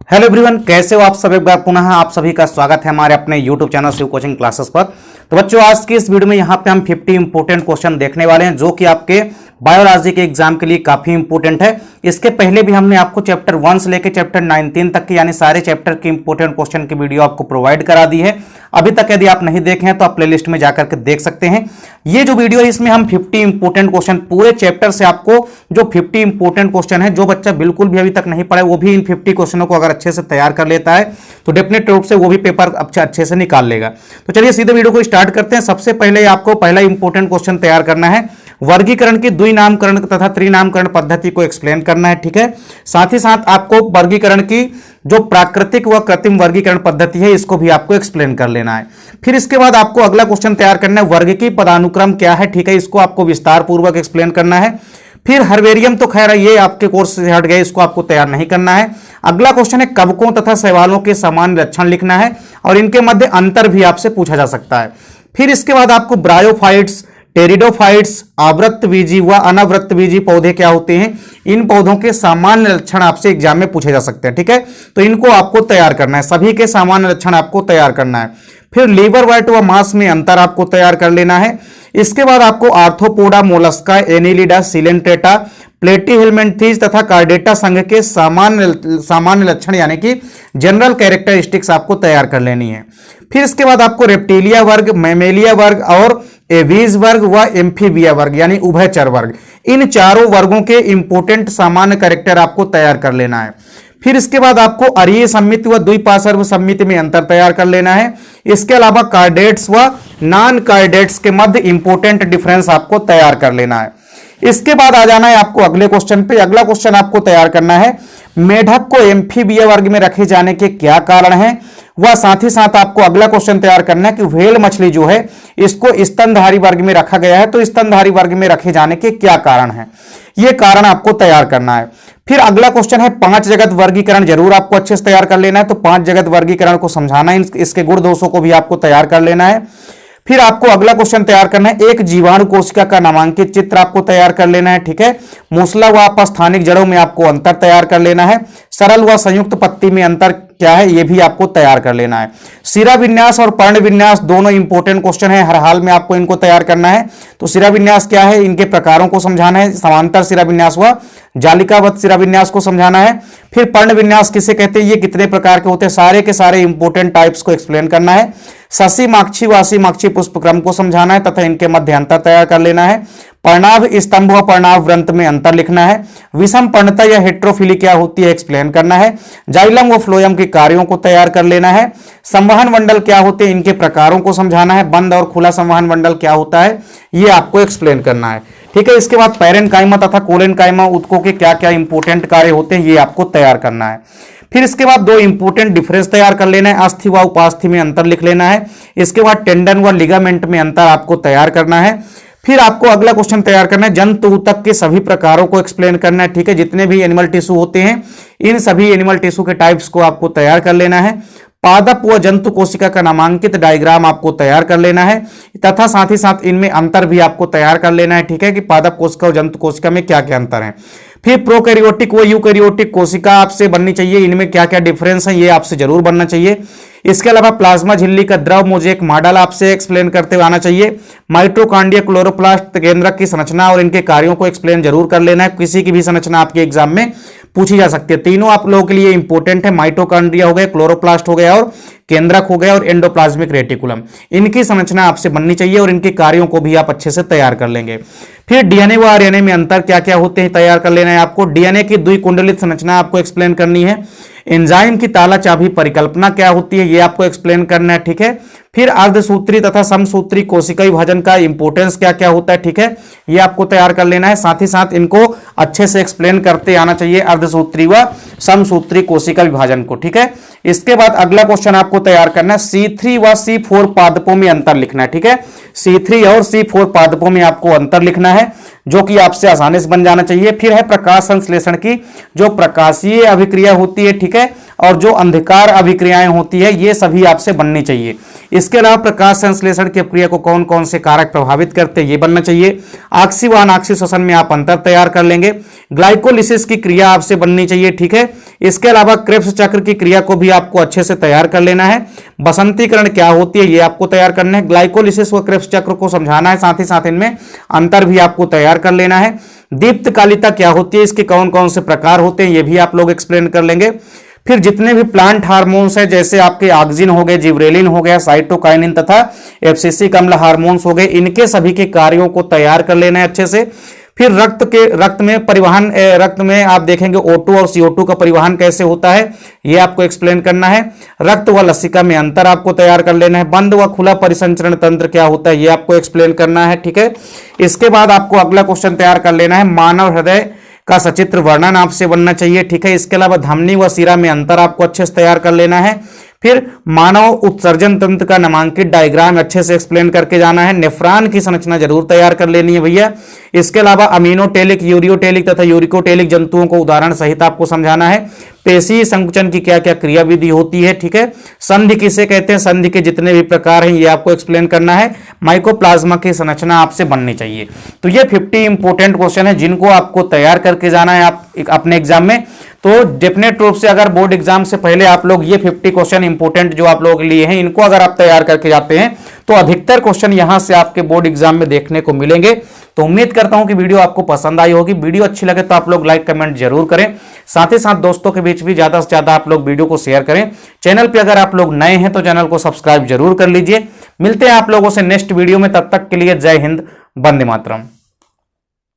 Hello everyone, कैसे हो आप सब। एक बार पुनः आप सभी का स्वागत है हमारे अपने YouTube channel Shiv coaching classes पर। तो बच्चों, आज की इस वीडियो में यहाँ पे हम 50 इंपोर्टेंट क्वेश्चन देखने वाले हैं जो कि आपके बायोलॉजी के एग्जाम के लिए काफी इंपोर्टेंट है। इसके पहले भी हमने आपको चैप्टर 1 से लेकर चैप्टर 19 तक के यानी सारे चैप्टर के इंपोर्टेंट क्वेश्चन की वीडियो आपको प्रोवाइड करा दी है। अभी तक यदि आप नहीं देखे हैं तो आप प्लेलिस्ट में जाकर के देख सकते हैं। ये जो वीडियो है इसमें हम 50 इंपोर्टेंट क्वेश्चन पूरे चैप्टर से आपको जो 50 इंपोर्टेंट क्वेश्चन है, जो बच्चा बिल्कुल भी अभी तक नहीं पढ़ा वो भी इन 50 क्वेश्चनों को अगर अच्छे से तैयार कर लेता है तो डेफिनेट रूप से वो भी पेपर अच्छे से निकाल लेगा। तो चलिए सीधे वीडियो को स्टार्ट करते हैं। सबसे पहले आपको पहला इंपोर्टेंट क्वेश्चन तैयार करना है। वर्गीकरण की द्विनामकरण तथा त्रिनामकरण पद्धति को एक्सप्लेन करना है, ठीक है। साथ ही साथ आपको वर्गीकरण की जो प्राकृतिक व कृत्रिम वर्गीकरण पद्धति है इसको भी आपको एक्सप्लेन कर लेना है। फिर इसके बाद आपको अगला क्वेश्चन तैयार करना है, वर्ग की पदानुक्रम क्या है, ठीक है। इसको आपको विस्तार पूर्वक एक्सप्लेन करना है। फिर हर्बेरियम तो खैर ये आपके कोर्स से हट गए, इसको आपको तैयार नहीं करना है। अगला क्वेश्चन है कवकों तथा शैवालों के सामान्य लक्षण लिखना है और इनके मध्य अंतर भी आपसे पूछा जा सकता है। फिर इसके बाद आपको ब्रायोफाइट्स, टेरिडोफाइट्स, आवृत्तबीजी व अनावृत्तबीजी पौधे क्या होते हैं, इन पौधों के सामान्य लक्षण आपसे एग्जाम में पूछे जा सकते हैं, ठीक है। तो इनको आपको तैयार करना है, सभी के सामान्य लक्षण आपको तैयार करना है। फिर लीवर वेट व मास में अंतर आपको तैयार कर लेना है। इसके बाद आपको arthropoda, Mollusca, Annelida, Coelenterata, Platyhelminthes तथा कार्डेटा संघ के सामान्य लक्षण यानी कि जनरल कैरेक्टरिस्टिक्स आपको तैयार कर लेनी है। फिर इसके बाद आपको रेप्टिलिया वर्ग, मैमेलिया वर्ग और एवीज वर्ग व एम्फीबिया वर्ग यानी उभयचर वर्ग, इन चारों वर्गों के इंपोर्टेंट सामान्य कैरेक्टर आपको तैयार कर लेना है। फिर इसके बाद आपको अरीय सममिति व द्विपार्श्व सममिति में अंतर तैयार कर लेना है। इसके अलावा कार्डेट्स व नॉन कार्डेट्स के मध्य इंपोर्टेंट डिफरेंस आपको तैयार कर लेना है। इसके बाद आ जाना है आपको अगले क्वेश्चन पे। अगला क्वेश्चन आपको तैयार करना है, मेढक को एम्फीबिया वर्ग में रखे जाने के क्या कारण हैं, वह साथ ही साथ आपको अगला क्वेश्चन तैयार करना है कि व्हेल मछली जो है इसको स्तनधारी वर्ग में रखा गया है, तो स्तनधारी वर्ग में रखे जाने के क्या कारण है, यह कारण आपको तैयार करना है। फिर अगला क्वेश्चन है 5 जगत वर्गीकरण, जरूर आपको अच्छे से तैयार कर लेना है। तो 5 जगत वर्गीकरण को समझाना है, इसके गुण दोषों को भी आपको तैयार कर लेना है। फिर आपको अगला क्वेश्चन तैयार करना है, एक जीवाणु कोशिका का नामांकित चित्र आपको तैयार कर लेना है, ठीक है। मूसला व अपस्थानिक जड़ों में आपको अंतर तैयार कर लेना है। सरल व संयुक्त पत्ती में अंतर क्या है ये भी आपको तैयार कर लेना है। सिरा विन्यास और पर्ण विन्यास दोनों इंपोर्टेंट क्वेश्चन है, हर हाल में आपको इनको तैयार करना है। तो सिरा विन्यास क्या है, इनके प्रकारों को समझाना है, समांतर सिरा विन्यास व जालिकावत सिरा विन्यास को समझाना है। फिर पर्ण विन्यास किसे कहते हैं, ये कितने प्रकार के होते हैं, सारे के सारे इंपोर्टेंट टाइप्स को एक्सप्लेन करना है। शशि माक्षी वासी माक्षी पुष्पक्रम को समझाना है तथा इनके मध्य अंतर तैयार कर लेना है। पर्णाभ स्तंभ व पर्णाभ व्रंत में अंतर लिखना है। विषम पर्णता या हेट्रोफिली क्या होती है एक्सप्लेन करना है। जाइलम व फ्लोयम के कार्यों को तैयार कर लेना है। संवहन मंडल क्या होते हैं, इनके प्रकारों को समझाना है। बंद और खुला संवहन मंडल क्या होता है ये आपको एक्सप्लेन करना है, ठीक है। इसके बाद पैरेन्काइमा तथा कोलेन्काइमा ऊतकों के क्या क्या इंपोर्टेंट कार्य होते हैं ये आपको तैयार करना है। फिर इसके बाद 2 इंपोर्टेंट डिफरेंस तैयार कर लेना है, अस्थि व उपास्थि में अंतर लिख लेना है। इसके बाद टेंडन व लिगामेंट में अंतर आपको तैयार करना है। फिर आपको अगला क्वेश्चन तैयार करना है, जंतु ऊतक के सभी प्रकारों को एक्सप्लेन करना है, ठीक है। जितने भी एनिमल टिश्यू होते हैं इन सभी एनिमल टिश्यू के टाइप्स को आपको तैयार कर लेना है। पादप व जंतु कोशिका का नामांकित डायग्राम आपको तैयार कर लेना है तथा साथ ही साथ इनमें अंतर भी आपको तैयार कर लेना है, ठीक है, कि पादप कोशिका और जंतु कोशिका में क्या क्या अंतर है। फिर प्रोकैरियोटिक व यूकैरियोटिक कोशिका आपसे बननी चाहिए, इनमें क्या क्या डिफरेंस है ये आपसे जरूर बनना चाहिए। इसके अलावा प्लाज्मा झिल्ली का द्रव मोज़ेक मॉडल आपसे एक्सप्लेन करते हुए आना चाहिए। माइटोकॉन्ड्रिया, क्लोरोप्लास्ट केंद्रक की संरचना और इनके कार्यों को एक्सप्लेन जरूर कर लेना है, किसी की भी संरचना आपके एग्जाम में पूछी जा सकती है। तीनों आप लोगों के लिए इंपॉर्टेंट है, माइटोकॉन्ड्रिया हो गया, क्लोरोप्लास्ट हो गया और केंद्रक हो गया और एंडोप्लाज्मिक रेटिकुलम, इनकी संरचना आपसे बननी चाहिए और इनके कार्यों को भी आप अच्छे से तैयार कर लेंगे। फिर डीएनए व आरएनए में अंतर क्या क्या होते हैं तैयार कर लेना है आपको। डीएनए की द्विकुंडलित संरचना आपको एक्सप्लेन करनी है। एंजाइम की ताला चाबी परिकल्पना क्या होती है ये आपको एक्सप्लेन करना है, ठीक है। फिर अर्धसूत्री तथा समसूत्री कोशिका विभाजन का इंपोर्टेंस क्या क्या होता है, ठीक है, ये आपको तैयार कर लेना है। साथ ही साथ इनको अच्छे से एक्सप्लेन करते आना चाहिए, अर्धसूत्री व समसूत्री कोशिका विभाजन को, ठीक है। इसके बाद अगला क्वेश्चन आपको तैयार करना है, C3 व C4 पादपों में अंतर लिखना है, ठीक है। C3 और C4 पादपों में आपको अंतर लिखना है जो कि आपसे आसानी से बन जाना चाहिए। फिर है प्रकाश संश्लेषण की जो प्रकाशीय अभिक्रिया होती है, ठीक है, और जो अंधकार अभिक्रियाएं होती है ये सभी आपसे बननी चाहिए। इसके अलावा प्रकाश संश्लेषण की प्रक्रिया को कौन कौन से कारक प्रभावित करते हैं ये बनना चाहिए। ऑक्सी व अनऑक्सी श्वसन में आप अंतर तैयार कर लेंगे। ग्लाइकोलिसिस की क्रिया आपसे बननी चाहिए, ठीक है। इसके अलावा क्रेब्स चक्र की क्रिया को भी आपको अच्छे से तैयार कर लेना है। बसंतीकरण क्या होती है ये आपको तैयार करना है। ग्लाइकोलिसिस व क्रेब्स चक्र को समझाना है, साथ ही साथ इनमें अंतर भी आपको तैयार कर लेना है। दीप्तकालिता क्या होती है, इसके कौन कौन से प्रकार होते हैं ये भी आप लोग एक्सप्लेन कर लेंगे। फिर जितने भी प्लांट हार्मोन्स हैं जैसे आपके ऑक्सिन हो गए, जिब्रेलिन हो गया, साइटोकाइनिन तथा एब्सिसिक अम्ल हार्मोन्स हो गए, इनके सभी के कार्यों को तैयार कर लेना है अच्छे से। फिर रक्त में परिवहन, रक्त में आप देखेंगे O2 और CO2 का परिवहन कैसे होता है ये आपको एक्सप्लेन करना है। रक्त व लसिका में अंतर आपको तैयार कर लेना है। बंद व खुला परिसंचरण तंत्र क्या होता है ये आपको एक्सप्लेन करना है, ठीक है। इसके बाद आपको अगला क्वेश्चन तैयार कर लेना है। मानव हृदय का सचित्र वर्णन आपसे बनना चाहिए, ठीक है। इसके अलावा धमनी व सिरा में अंतर आपको अच्छे से तैयार कर लेना है। फिर मानव उत्सर्जन तंत्र का नामांकित डायग्राम अच्छे से एक्सप्लेन करके जाना है। नेफ्रॉन की संरचना जरूर तैयार कर लेनी है भैया। इसके अलावा अमीनोटेलिक, यूरियोटेलिक तथा यूरिकोटेलिक जंतुओं को उदाहरण सहित आपको समझाना है। पेशी संकुचन की क्या क्या क्रिया विधि होती है, ठीक है। संधि किसे कहते हैं, संधि के जितने भी प्रकार हैं ये आपको एक्सप्लेन करना है। माइकोप्लाज्मा की संरचना आपसे बननी चाहिए। तो ये 50 इंपोर्टेंट क्वेश्चन है जिनको आपको तैयार करके जाना है आप अपने एग्जाम में। तो डेफिनेट रूप से अगर बोर्ड एग्जाम से पहले आप लोग ये 50 क्वेश्चन इंपोर्टेंट जो आप लोगों के लिए हैं इनको अगर आप तैयार करके जाते हैं तो अधिकतर क्वेश्चन यहां से आपके बोर्ड एग्जाम में देखने को मिलेंगे। तो उम्मीद करता हूं कि वीडियो आपको पसंद आई होगी। वीडियो अच्छी लगे तो आप लोग लाइक कमेंट जरूर करें, साथ ही साथ दोस्तों के बीच भी ज्यादा से ज्यादा आप लोग वीडियो को शेयर करें। चैनल पे अगर आप लोग नए हैं तो चैनल को सब्सक्राइब जरूर कर लीजिए। मिलते हैं आप लोगों से नेक्स्ट वीडियो में, तब तक के लिए जय हिंद, वंदे मातरम।